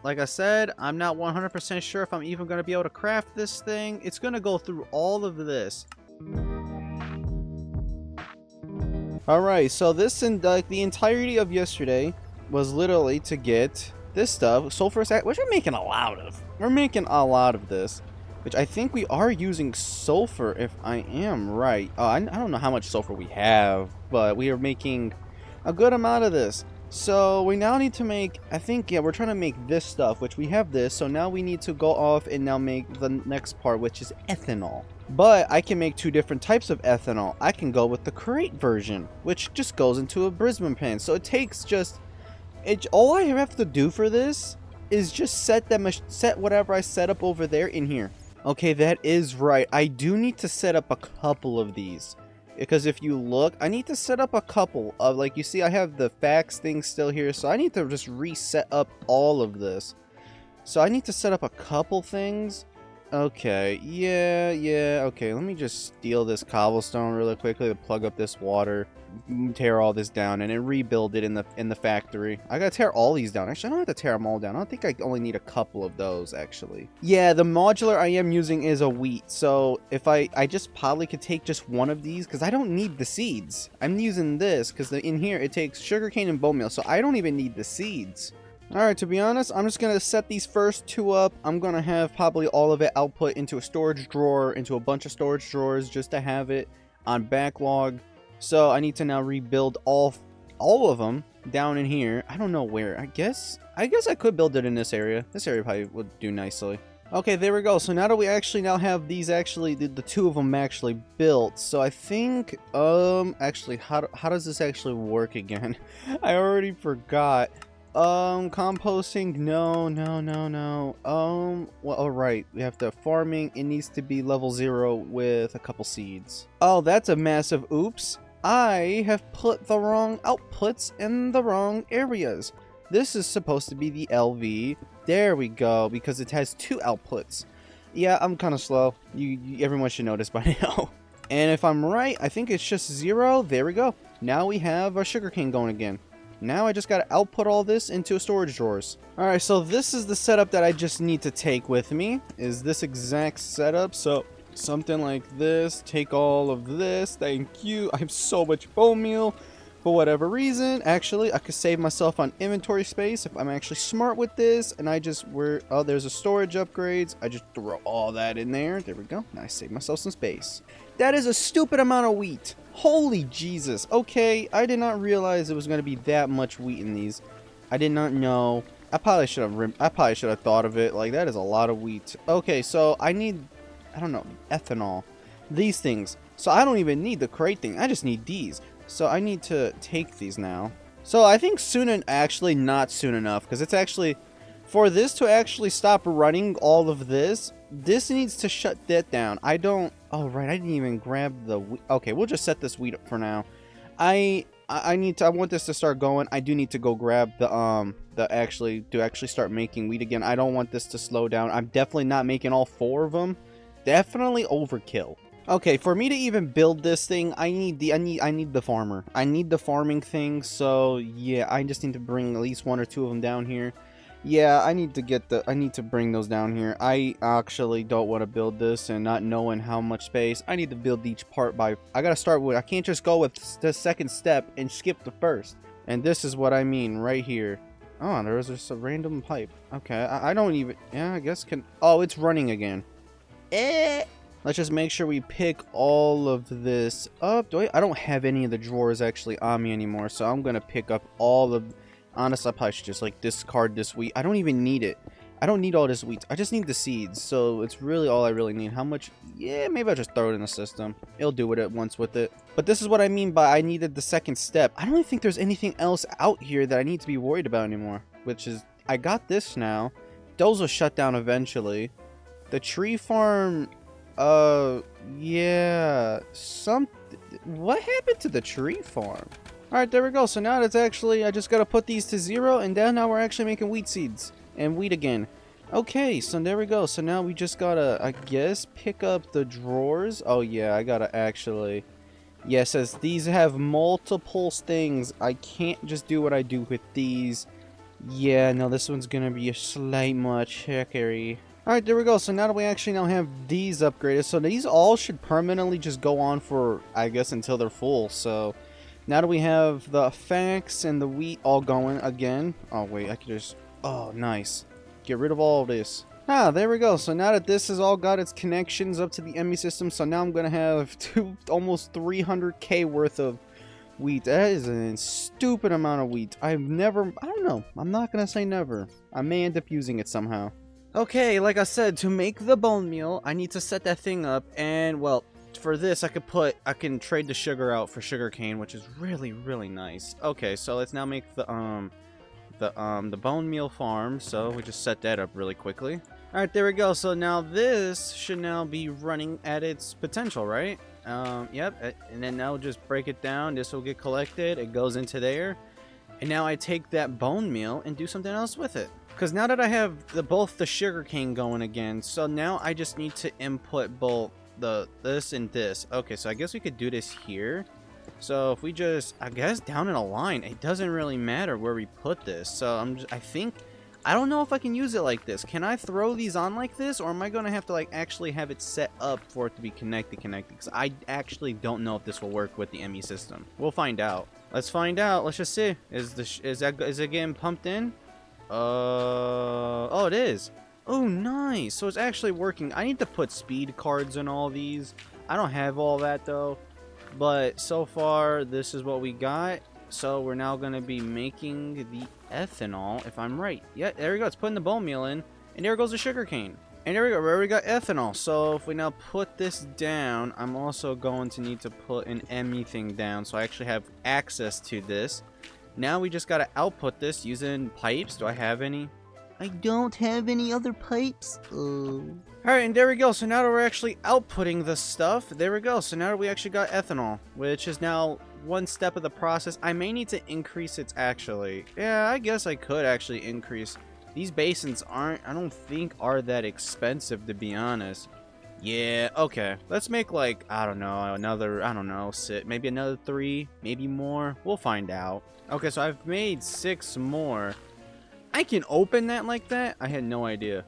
like I said, I'm not 100% sure if I'm even going to be able to craft this thing. It's going to go through all of this. Alright, so this and like the entirety of yesterday was literally to get this stuff, sulfur sac, which we're making a lot of. We're making a lot of this, which I think we are using sulfur if I am right. I don't know how much sulfur we have, but we are making a good amount of this. So we now need to make, I think, yeah, we're trying to make this stuff, which we have this. So now we need to go off and now make the next part, which is ethanol. But I can make two different types of ethanol. I can go with the crate version, which just goes into a Brisbane pan. So it takes just, all I have to do for this is just set whatever I set up over there in here. Okay, that is right. I do need to set up a couple of these. Because if you look, I need to set up a couple of, like, you see I have the fax thing still here, so I need to just reset up all of this. So I need to set up a couple things. Okay, yeah, okay, let me just steal this cobblestone really quickly to plug up this water, tear all this down, and then rebuild it in the factory. I gotta tear all these down. Actually, I don't have to tear them all down. I don't think I only need a couple of those, actually. Yeah, the modular I am using is a wheat, so if I just probably could take just one of these, because I don't need the seeds. I'm using this, because in here it takes sugarcane and bone meal, so I don't even need the seeds. Alright, to be honest, I'm just going to set these first two up. I'm going to have probably all of it output into a storage drawer, into a bunch of storage drawers, just to have it on backlog. So I need to now rebuild all of them down in here. I don't know where. I guess I could build it in this area. This area probably would do nicely. Okay, there we go. So now that we actually now have these the two of them actually built. So I think, actually, how does this actually work again? I already forgot. Composting, no. Well, alright, we have to farming, it needs to be level 0 with a couple seeds. Oh, that's a massive oops. I have put the wrong outputs in the wrong areas. This is supposed to be the LV. There we go, because it has two outputs. Yeah, I'm kind of slow. Everyone should know this by now. And if I'm right, I think it's just 0. There we go. Now we have our sugarcane going again. Now I just gotta output all this into storage drawers. Alright, so this is the setup that I just need to take with me, is this exact setup. So something like this, take all of this, thank you. I have so much bone meal for whatever reason. Actually, I could save myself on inventory space if I'm actually smart with this. And I just, oh, there's a storage upgrades. I just throw all that in there. There we go. Now I save myself some space. That is a stupid amount of wheat. Holy Jesus. Okay, I did not realize it was going to be that much wheat in these. I did not know. I probably should have thought of it. Like, that is a lot of wheat. Okay, so I need, I don't know, ethanol. These things. So I don't even need the crate thing. I just need these. So I need to take these now. So I think soon, and actually not soon enough, because it's actually, for this to actually stop running all of this, this needs to shut that down. I don't, oh right, I didn't even grab the wheat. Okay, we'll just set this wheat up for now. I want this to start going. I do need to go grab the actually start making wheat again. I don't want this to slow down. I'm definitely not making all 4 of them. Definitely overkill. Okay, for me to even build this thing, I need the farmer. I need the farming thing. So yeah, I just need to bring at least 1 or 2 of them down here. Yeah, I need to bring those down here. I actually don't want to build this and not knowing how much space. I need to build each part by, I gotta start with, I can't just go with the second step and skip the first. And this is what I mean right here. Oh, there was just a random pipe. Okay, I don't even, yeah, I guess oh, it's running again. Let's just make sure we pick all of this up. I don't have any of the drawers actually on me anymore, so I'm gonna pick up all of, honestly, I probably should just like discard this wheat. I don't even need it. I don't need all this wheat. I just need the seeds. So it's really all I really need. How much? Yeah, maybe I'll just throw it in the system. It'll do it at once with it. But this is what I mean by I needed the second step. I don't really think there's anything else out here that I need to be worried about anymore. Which is, I got this now. Those will shut down eventually. The tree farm, yeah. What happened to the tree farm? Alright, there we go. So now it's actually, I just gotta put these to 0, and then now we're actually making wheat seeds. And wheat again. Okay, so there we go. So now we just gotta, I guess, pick up the drawers. Oh yeah, I gotta actually, yeah, it says these have multiple things. I can't just do what I do with these. Yeah, no, this one's gonna be a slight much trickery. Alright, there we go. So now that we actually now have these upgraded, so these all should permanently just go on for, I guess, until they're full. So now that we have the facts and the wheat all going again. Oh, wait, I could just... Oh, nice. Get rid of all of this. Ah, there we go. So now that this has all got its connections up to the ME system, so now I'm going to have almost 300k worth of wheat. That is a stupid amount of wheat. I don't know. I'm not going to say never. I may end up using it somehow. Okay, like I said, to make the bone meal, I need to set that thing up, and, well, for this, I can trade the sugar out for sugarcane, which is really, really nice. Okay, so let's now make the bone meal farm, so we just set that up really quickly. Alright, there we go. So now this should now be running at its potential, right? Yep, and then now just break it down. This will get collected, it goes into there, and now I take that bone meal and do something else with it. Because now that I have both the sugarcane going again, so now I just need to input both this and this. Okay, so I guess we could do this here. So if we just, I guess, down in a line, it doesn't really matter where we put this. So I don't know if I can use it like this. Can I throw these on like this, or am I going to have to like actually have it set up for it to be connected? Because I actually don't know if this will work with the ME system. We'll find out. Let's find out. Let's just see. Is it getting pumped in? Oh, it is. Oh, nice. So it's actually working. I need to put speed cards in all these. I don't have all that though. But so far, this is what we got. So we're now going to be making the ethanol, if I'm right. Yeah, there we go. It's putting the bone meal in. And there goes the sugarcane. And there we go. We got ethanol. So if we now put this down, I'm also going to need to put an ME thing down. So I actually have access to this. Now we just got to output this using pipes. Do I have any? I don't have any other pipes. Alright, and there we go. So now that we're actually outputting the stuff, there we go. So now that we actually got ethanol, which is now one step of the process. I may need to increase its actually. Yeah, I guess I could actually increase. These basins I don't think are that expensive, to be honest. Yeah, okay. Let's make like, I don't know, maybe another 3, maybe more. We'll find out. Okay, so I've made 6 more. I can open that like that? I had no idea.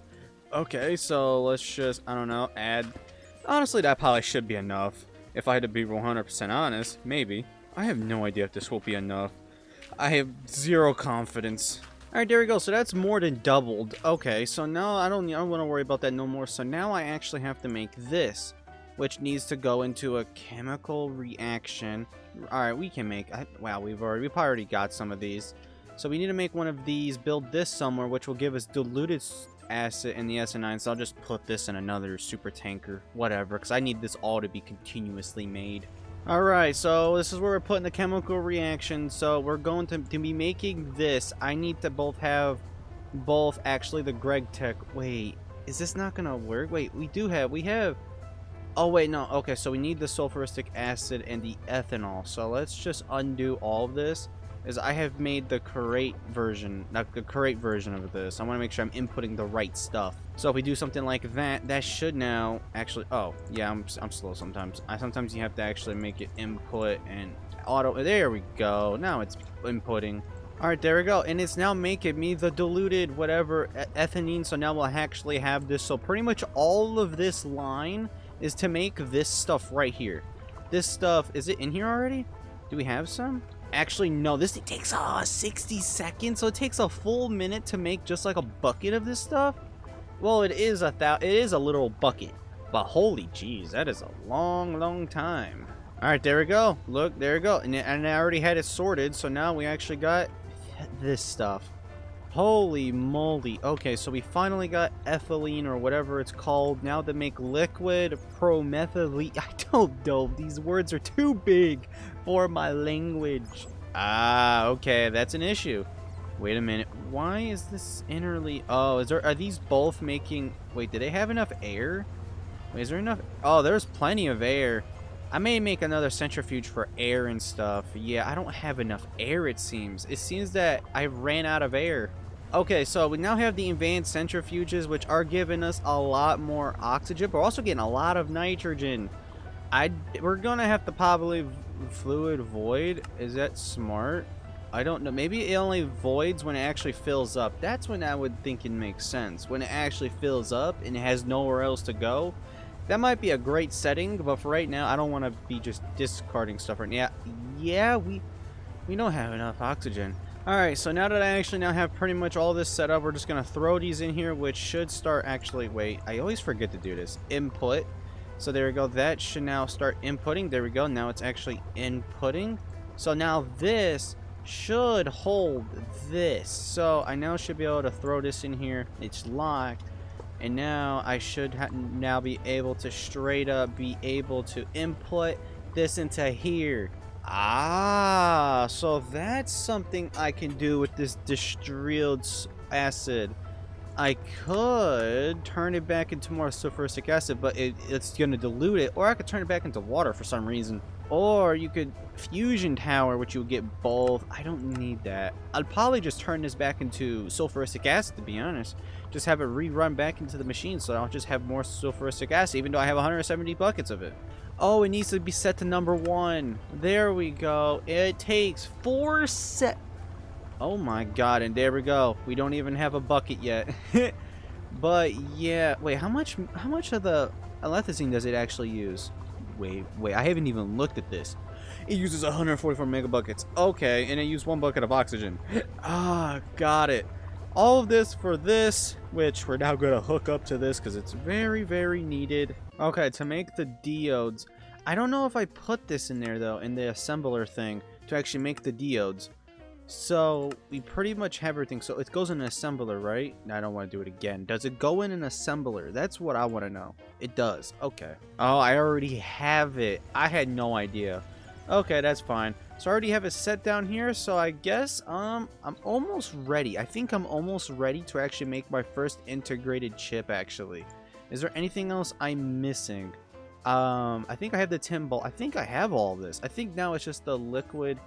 Okay, so let's just, I don't know, add. Honestly, that probably should be enough. If I had to be 100% honest, maybe. I have no idea if this will be enough. I have 0 confidence. Alright, there we go. So that's more than doubled. Okay, so now I don't want to worry about that no more. So now I actually have to make this, which needs to go into a chemical reaction. Alright, we can make... wow, we've already got some of these. So we need to make one of these, build this somewhere, which will give us diluted acid in the SN9. So I'll just put this in another super tanker, whatever, because I need this all to be continuously made. Alright, so this is where we're putting the chemical reaction. So we're going to be making this. I need to have actually the Greg Tech. Wait, is this not gonna work? Wait, we have oh wait, no, okay, so we need the sulfuristic acid and the ethanol. So let's just undo all of this, as I have made the correct version, not the correct version of this. I want to make sure I'm inputting the right stuff. So if we do something like that, that should now actually, oh yeah, I'm slow sometimes. Sometimes you have to actually make it input and auto. There we go. Now it's inputting. All right, there we go, and it's now making me the diluted whatever ethylene. So now we'll actually have this. So pretty much all of this line is to make this stuff right here. This stuff, is it in here already? Do we have some? Actually, no, this thing takes 60 seconds, so it takes a full minute to make just like a bucket of this stuff. Well, it is a little bucket, but holy jeez, that is a long time. All right, there we go. Look, there we go, and I already had it sorted, so now we actually got this stuff. Holy moly. Okay, so we finally got ethylene, or whatever it's called, now to make liquid promethylene. I don't know, these words are too big for my language. Ah, okay, that's an issue. Wait a minute, why is this interly... oh, are these both making... wait, do they have enough air? Wait, is there enough... oh, there's plenty of air. I may make another centrifuge for air and stuff. Yeah, I don't have enough air, it seems. It seems that I ran out of air. Okay, so we now have the advanced centrifuges, which are giving us a lot more oxygen, but we're also getting a lot of nitrogen. We're gonna have to probably fluid void. Is that smart? I don't know. Maybe it only voids when it actually fills up. That's when I would think it makes sense. When it actually fills up and it has nowhere else to go. That might be a great setting, but for right now, I don't want to be just discarding stuff right now. Yeah, we don't have enough oxygen. Alright, so now that I actually now have pretty much all this set up, we're just going to throw these in here, which should start actually... Wait, I always forget to do this. Input. So there we go. That should now start inputting. There we go. Now it's actually inputting. So now this should hold this. So I now should be able to throw this in here. It's locked. And now I should now be able to straight up be able to input this into here. Ah, so that's something I can do with this distilled acid. I could turn it back into more sulfuric acid, but it's going to dilute it. Or I could turn it back into water for some reason. Or you could fusion tower, which you'll get both. I don't need that. I'll probably just turn this back into sulfuric acid, to be honest. Just have it rerun back into the machine, so I'll just have more sulfuric acid, even though I have 170 buckets of it. Oh, it needs to be set to number 1. There we go. It takes 4 set. Oh my god, and there we go. We don't even have a bucket yet. But yeah, wait, how much of the alethazine does it actually use? Wait, I haven't even looked at this. It uses 144 megabuckets. Okay, and it used 1 bucket of oxygen. Ah, got it. All of this for this, which we're now going to hook up to this because it's very, very needed. Okay, to make the diodes. I don't know if I put this in there, though, in the assembler thing to actually make the diodes. So, we pretty much have everything. So, it goes in an assembler, right? I don't want to do it again. Does it go in an assembler? That's what I want to know. It does. Okay. Oh, I already have it. I had no idea. Okay, that's fine. So, I already have it set down here. So, I guess, I'm almost ready. I think I'm almost ready to actually make my first integrated chip, actually. Is there anything else I'm missing? I think I have the tin bolt. I think I have all of this. I think now it's just the liquid...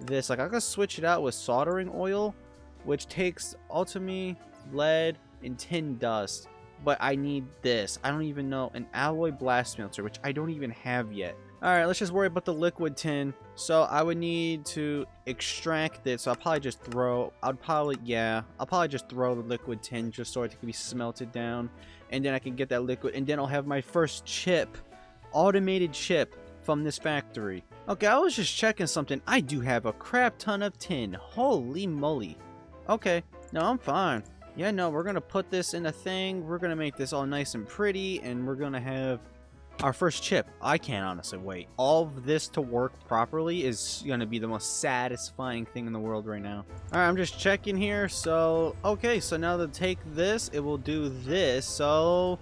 This, like, I could switch it out with soldering oil, which takes ultimately lead and tin dust, but I need this. I don't even know, an alloy blast melter, which I don't even have yet. Alright, let's just worry about the liquid tin. So I would need to extract it, so I'll probably just throw the liquid tin just so it can be smelted down, and then I can get that liquid, and then I'll have my first chip, automated chip from this factory. Okay, I was just checking something. I do have a crap ton of tin. Holy moly. Okay, no, I'm fine. Yeah, no, we're gonna put this in a thing. We're gonna make this all nice and pretty, and we're gonna have our first chip. I can't honestly wait. All of this to work properly is gonna be the most satisfying thing in the world right now. Alright, I'm just checking here. So, okay, so now to take this, it will do this. So...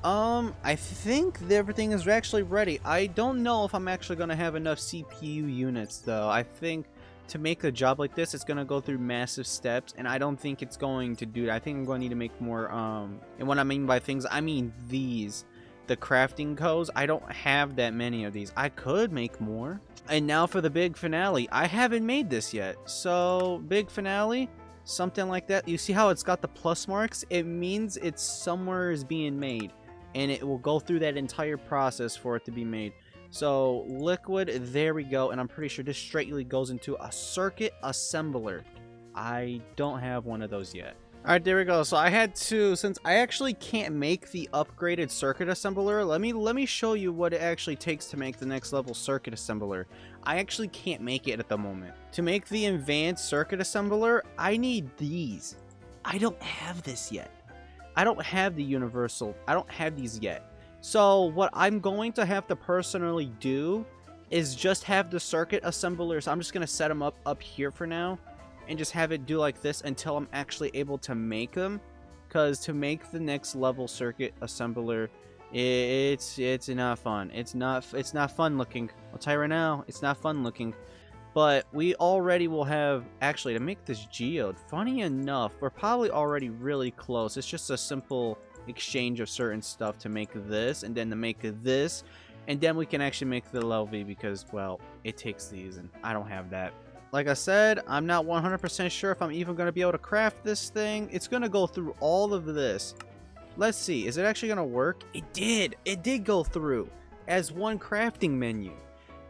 I think everything is actually ready. I don't know if I'm actually going to have enough CPU units, though. I think to make a job like this, it's going to go through massive steps, and I don't think it's going to do that. I think I'm going to need to make more, and what I mean by things, I mean these. The crafting codes, I don't have that many of these. I could make more. And now for the big finale. I haven't made this yet. So, big finale, something like that. You see how it's got the plus marks? It means it's somewhere is being made. And it will go through that entire process for it to be made. So, liquid, there we go. And I'm pretty sure this straightly goes into a circuit assembler. I don't have one of those yet. Alright, there we go. So I had to, since I actually can't make the upgraded circuit assembler, let me show you what it actually takes to make the next level circuit assembler. I actually can't make it at the moment. To make the advanced circuit assembler, I need these. I don't have this yet. I don't have the universal. I don't have these yet. So what I'm going to have to personally do is just have the circuit assemblers. I'm just going to set them up here for now and just have it do like this until I'm actually able to make them. Because to make the next level circuit assembler, it's not fun. It's not fun looking. I'll tell you right now, it's not fun looking. But we already will have, actually, to make this geode, funny enough, we're probably already really close. It's just a simple exchange of certain stuff to make this, and then to make this, and then we can actually make the level V because, well, it takes these, and I don't have that. Like I said, I'm not 100% sure if I'm even going to be able to craft this thing. It's going to go through all of this. Let's see, is it actually going to work? It did! It did go through as one crafting menu.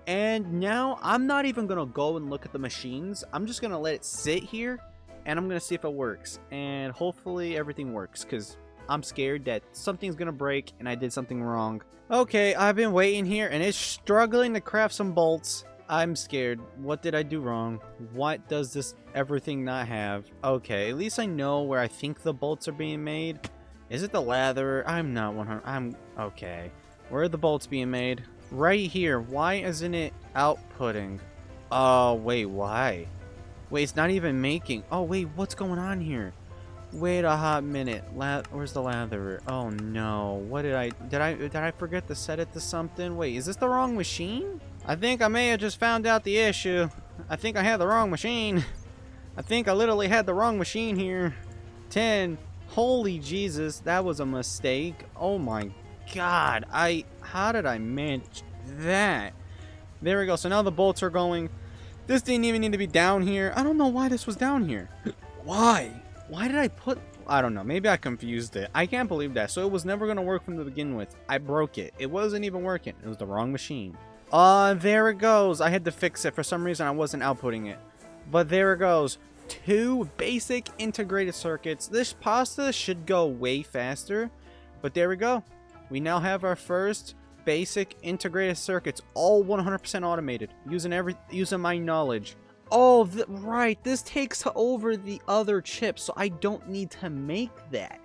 And now I'm not even gonna go and look at the machines. I'm just gonna let it sit here, and I'm gonna see if it works. And hopefully everything works, because I'm scared that something's gonna break and I did something wrong. Okay, I've been waiting here, and it's struggling to craft some bolts. I'm scared. What did I do wrong? What does this everything not have? Okay, at least I know where I think the bolts are being made. Is it the lather? I'm not 100. Okay. Where are the bolts being made? Right here. Why isn't it outputting? Oh, wait, why? Wait, it's not even making. Oh, wait, what's going on here? Wait a hot minute. Where's the latherer? Oh no. What did I forget to set it to something? Wait, is this the wrong machine? I think I may have just found out the issue. I think I had the wrong machine. I think I literally had the wrong machine here. 10. Holy Jesus, that was a mistake. Oh my God. How did I manage that? There we go. So now the bolts are going. This didn't even need to be down here. I don't know why this was down here. Why? Why did I put... I don't know. Maybe I confused it. I can't believe that. So it was never going to work from the begin with. I broke it. It wasn't even working. It was the wrong machine. There it goes. I had to fix it. For some reason, I wasn't outputting it. But there it goes. 2 basic integrated circuits. This pasta should go way faster. But there we go. We now have our first basic integrated circuits. All 100% automated. Using my knowledge. Oh, right. This takes over the other chip, so I don't need to make that.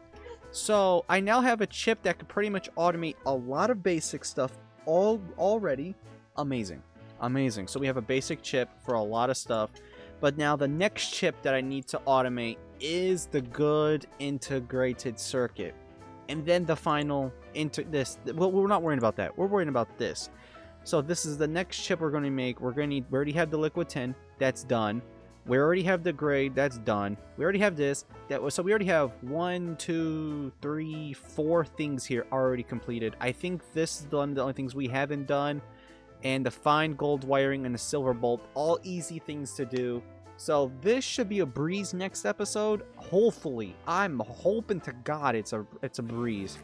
So I now have a chip that could pretty much automate a lot of basic stuff already. Amazing. Amazing. So we have a basic chip for a lot of stuff. But now the next chip that I need to automate is the good integrated circuit. And then the final well, we're not worrying about that. We're worrying about this. So this is the next chip we're going to make. We already have the liquid tin. That's done. We already have the grade. That's done. We already have this. So we already have 1, 2, 3, 4 things here already completed. I think this is the only things we haven't done. And the fine gold wiring and the silver bolt. All easy things to do. So this should be a breeze next episode. Hopefully. I'm hoping to God it's a breeze.